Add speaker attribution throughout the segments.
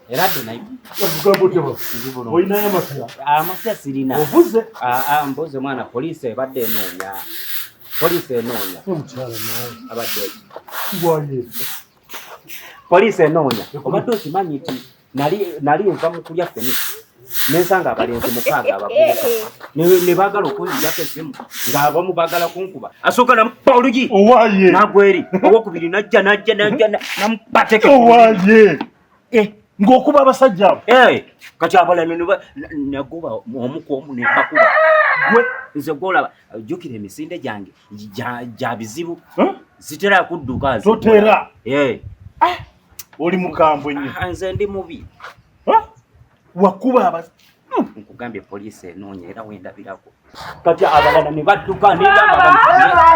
Speaker 1: Era nayi.
Speaker 2: Oyina y'amapya?
Speaker 1: Amapya sirina.
Speaker 2: Ovuze?
Speaker 1: Mbuze mwana police ebadde enoonya. Police enoonya.
Speaker 2: Omukyala nawe.
Speaker 1: Abadde.
Speaker 2: Bwaye.
Speaker 1: Police enoonya. Obadde okimanyi nti nali nva mu kulya ffene. Nensanga abalenzi mukaaga abavubuka. Ne baagala okunzijako essimu ng'abamu baagala kunkuba. Asooka namuppa olugi.
Speaker 2: Owaye.
Speaker 1: N'agweri. Owokubiri najja namupateke.
Speaker 2: Owaye. Ng'okuba abasajja abo.
Speaker 1: Kati abalala nagoba omu ne bakuba. Gwe nze gw'olaba jjukira emisinde gyange gya bizibu. Zitera kudduka.
Speaker 2: Totera. Oli mukambwe nnyo.
Speaker 1: Nze ndi mubi.
Speaker 2: Wakuba abasajja.
Speaker 1: Nkugambye poliisi enoonya era wendabirako. Kati abalala ne badduka negamba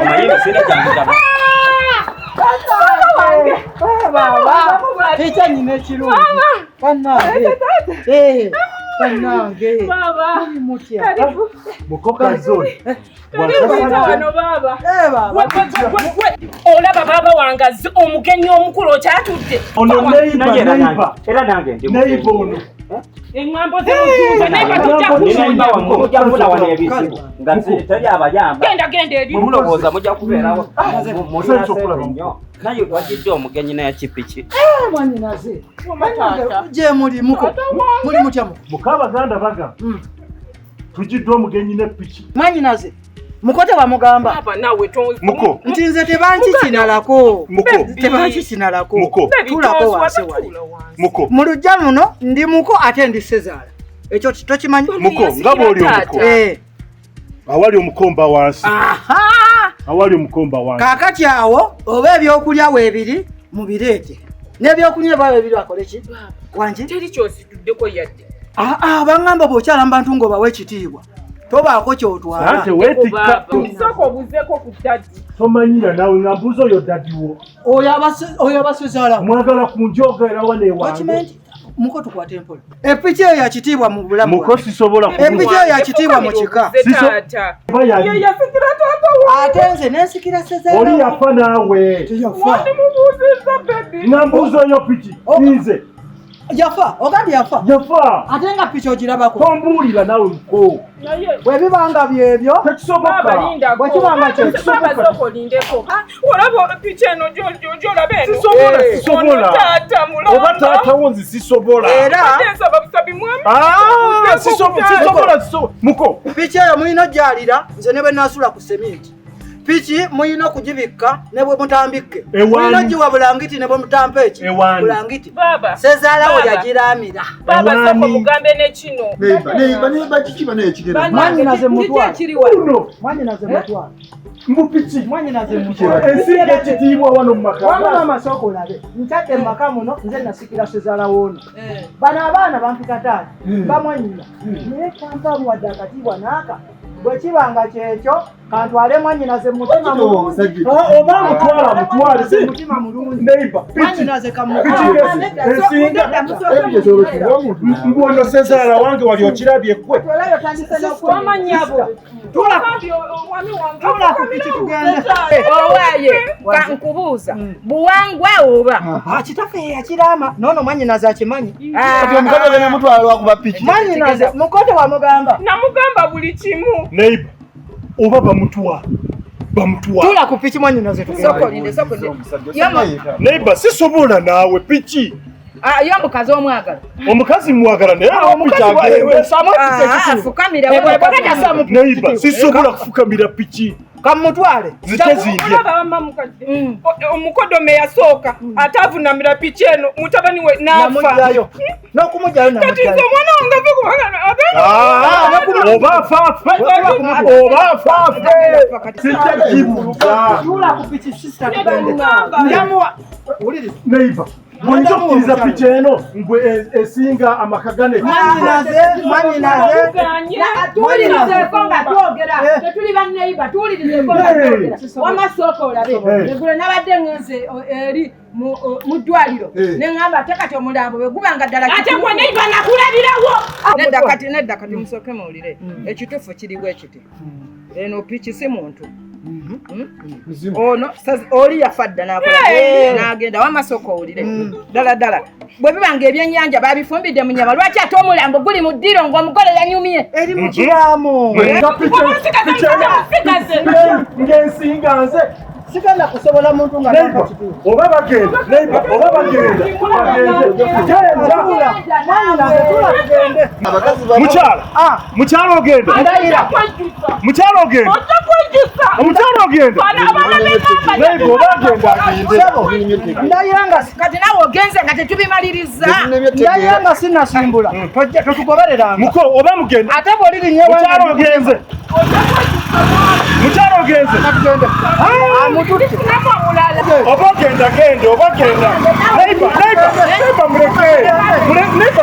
Speaker 1: omanyi emisinde gyange gaba.
Speaker 3: Baba, picha nyine kirungi. Kannange. Kannange.
Speaker 4: Baba.
Speaker 3: Mutya.
Speaker 2: Mukoka zone.
Speaker 4: Wano baba.
Speaker 3: Baba.
Speaker 4: Olaba baba wangazi omugenyi omukulu okyatudde.
Speaker 2: Ono neighbor.
Speaker 1: Era nange ndi
Speaker 2: neighbor ono.
Speaker 4: Engambo zemuzuuza
Speaker 1: neighbor wa mujja kufuna wano ebizibu. Nga teri abayamba.
Speaker 4: Genda eri.
Speaker 1: Mulowooza mujja kubeerawo. Mulina sente nnyo. Naye twajidde omugenyi naye kipiki.
Speaker 3: Mwanyinaze. Je muli muko. Muli mutya muko.
Speaker 2: Mukabaganda baga. Tujidde omugenyi ne piki.
Speaker 3: Mwanyinaze. Mukote wa mugamba.
Speaker 4: Baba nawe tonzi.
Speaker 2: Muko.
Speaker 3: Ntinze tebanki kinalako.
Speaker 2: Muko.
Speaker 3: Tebanki kinalako.
Speaker 2: Muko.
Speaker 3: Tulako wansi wali.
Speaker 2: Muko.
Speaker 3: Mulujja muno ndi muko ate ndi Sezaala. Ekyo tokimanyi.
Speaker 2: Muko ngabo oli omuko. Awali omukomba wansi. Awali omukomba wansi.
Speaker 3: Kakati awo oba ebyokulya weebiri mubireete. N'ebyokunywa bawe biri akoleki? Wanje.
Speaker 4: Teri kyosituddeko yadde.
Speaker 3: Bangamba bw'okyala mu bantu ng'obawa ekitiibwa. Tobaako ky'otwala.
Speaker 2: Ate weetikka.
Speaker 4: Soko obuzeeko ku ddadi.
Speaker 2: Tomanyira nawe nga mbuzi oyo ddadiwo.
Speaker 3: Oyo abasezaala.
Speaker 2: Mwagala kunjoogera wano ewange.
Speaker 3: Okimanyi muko tukwate empola. Epiki eyo ya kitiibwa mu bulamu.
Speaker 2: Muko sisobola kubuuza.
Speaker 3: Epiki eyo ya kitiibwa mu kika.
Speaker 4: Yasikira taata
Speaker 3: Ate nze nensikira Sezaala.
Speaker 2: Oli yafa naawe.
Speaker 3: Teyafa.
Speaker 4: mubuuzizza bebi.
Speaker 2: Nga mbuzi oyo piki. Nze.
Speaker 3: Yafa. Ogandi yafa.
Speaker 2: Yafa.
Speaker 3: Ate nga piki ogirabako.
Speaker 2: Tombuulira nawe muko.
Speaker 3: Bwe bibanga byebyo.
Speaker 2: Tekisoboka.
Speaker 3: Bwe kibanga
Speaker 4: soko lindeko. Olaba piki eno gy'olaba eno.
Speaker 2: Sisobola.
Speaker 4: Taata mulamba.
Speaker 2: Oba taata wonzi sisobola.
Speaker 3: Era.
Speaker 4: Nsaba busabi mwami.
Speaker 2: Sisobola. Muko.
Speaker 3: Piki eyo mulina ogyalira nze ne bwe naasula ku seminti. Piki mulina okugibikka ne bwe mutambikke. Mulina ogiwa bulangiti ne bwe mutampa eki. Bulangiti.
Speaker 4: Baba.
Speaker 3: Sezaala we yagiramira.
Speaker 4: Baba soko mugambe ne kino.
Speaker 5: Neiba kikiba naye kigera.
Speaker 3: Mwanyinaze mutwala.
Speaker 2: Uno.
Speaker 3: Mwanyinaze mutwala.
Speaker 2: Mbupiki.
Speaker 3: Mwanyinaze mutwala.
Speaker 2: Ensinga ekitiibwa wano mu maka.
Speaker 3: Wamala amasoko olabe. Ntadde mu maka muno nze nasikira Sezaala woono. Bano abaana bampita taata. Bamwanyina. Naye kampa muwadde akatiibwa n'aka. Bwe kibanga kyekyo kantwale mwanyinaze mutima mulungi.
Speaker 2: Oba mutwale.
Speaker 3: Mutima mulungi.
Speaker 2: Neighbor.
Speaker 3: Mwanyinaze
Speaker 2: Ensinga. Mbuono Sezaala wange wali okirabye kwe.
Speaker 4: Wamanyabo.
Speaker 3: Tula ku piki tugende.
Speaker 4: Owaye kankubuuza. Buwangwa oba.
Speaker 3: Kitaffe yakirama. Nono mwanyinaze akimanyi.
Speaker 5: Kati omukazi agenda mutwala lwakuba piki.
Speaker 3: Mwanyinaze mukote wa mugamba.
Speaker 4: Namugamba buli kimu.
Speaker 2: Neighbor. Oba bamutwala.
Speaker 3: Tula ku piki mwanyinaze tugende.
Speaker 4: Soko linde.
Speaker 2: Neighbor sisobola naawe piki.
Speaker 4: Yo mukazi omwagala.
Speaker 2: Omukazi mwagala naye omukyagewe.
Speaker 4: Fukamira
Speaker 2: Neighbor sisobola kufukamira piki.
Speaker 3: Kamutwale.
Speaker 2: Zitezindye.
Speaker 4: Omukodome yasooka atavunamira piki eno mutabani we n'afa.
Speaker 3: N'okumugyayo
Speaker 4: Kati nze omwana wange ave kubanga
Speaker 2: Oba afaafe. Sijja kibuuza.
Speaker 3: Tula ku piki sister tugende. Njamuwa. Uliri.
Speaker 2: Neighbor. Mwenye kukkiriza piki eno ngwe esinga amaka gane.
Speaker 3: Mwanyinaze.
Speaker 4: Tuwulirizeeko nga twogera. Tetuli banneiba tuwulirizeeko nga twogera. Wamasooka olabe. Eggulo nabadde ngenze eri mu ddwaliro. Ne ngamba ate kati omulambo bwe gubanga ddala. Ate gwe neiba nakulabirawo. Nedda kati musooke muwulire. Ekituufu kiri bwe kiti. Eno piki si muntu. ono oli yafadda n'agenda w'amasoko owulire ddala bwe bibanga ebyennyanja babifumbidde mu nnyama lwaki ate omulambo guli mu ddiro ng'omugole yanyumye
Speaker 3: eri mu kiraamo ng'ensinga nze sigenda kusobola muntu nga
Speaker 2: oba bagenda mukyalo ogenda
Speaker 3: ndayira nga
Speaker 4: kati nawe ogenze nga tetubimaliriza
Speaker 3: ndayira nga sinasimbula totugoberera
Speaker 2: muko oba mugenda
Speaker 3: ate bw'olirinye
Speaker 2: mukyalo ogenze oba genda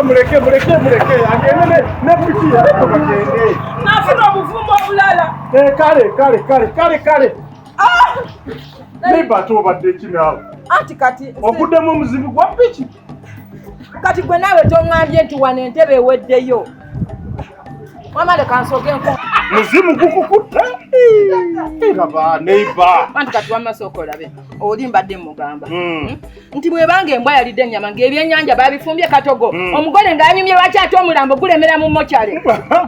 Speaker 2: muleke agende ne piki ariko bagende
Speaker 4: nafuna obuvumbo obulala
Speaker 2: kale neiba tobadde kinaawe
Speaker 4: anti kati
Speaker 2: okuddemu omuzibu gwa piki
Speaker 4: kati gwe naawe toŋŋambye nti wano entebe eweddeyo mwamale kansoge enko
Speaker 2: muzimu gukukutte raba neiba
Speaker 4: anti kati w'amasoko olabe oli mbadde mugamba nti bwebanga embwa yalidde ennyama ng'ebyennyanja babifumbye katogo omugole ng'anyumye lwaki ate omulambo gulemera mu mokyale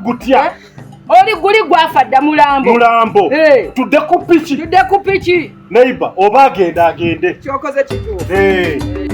Speaker 2: gutya
Speaker 4: oli guli gwafadda mulambo
Speaker 2: tudde ku piki
Speaker 4: neiba
Speaker 2: oba agende
Speaker 4: kyokoze kituufu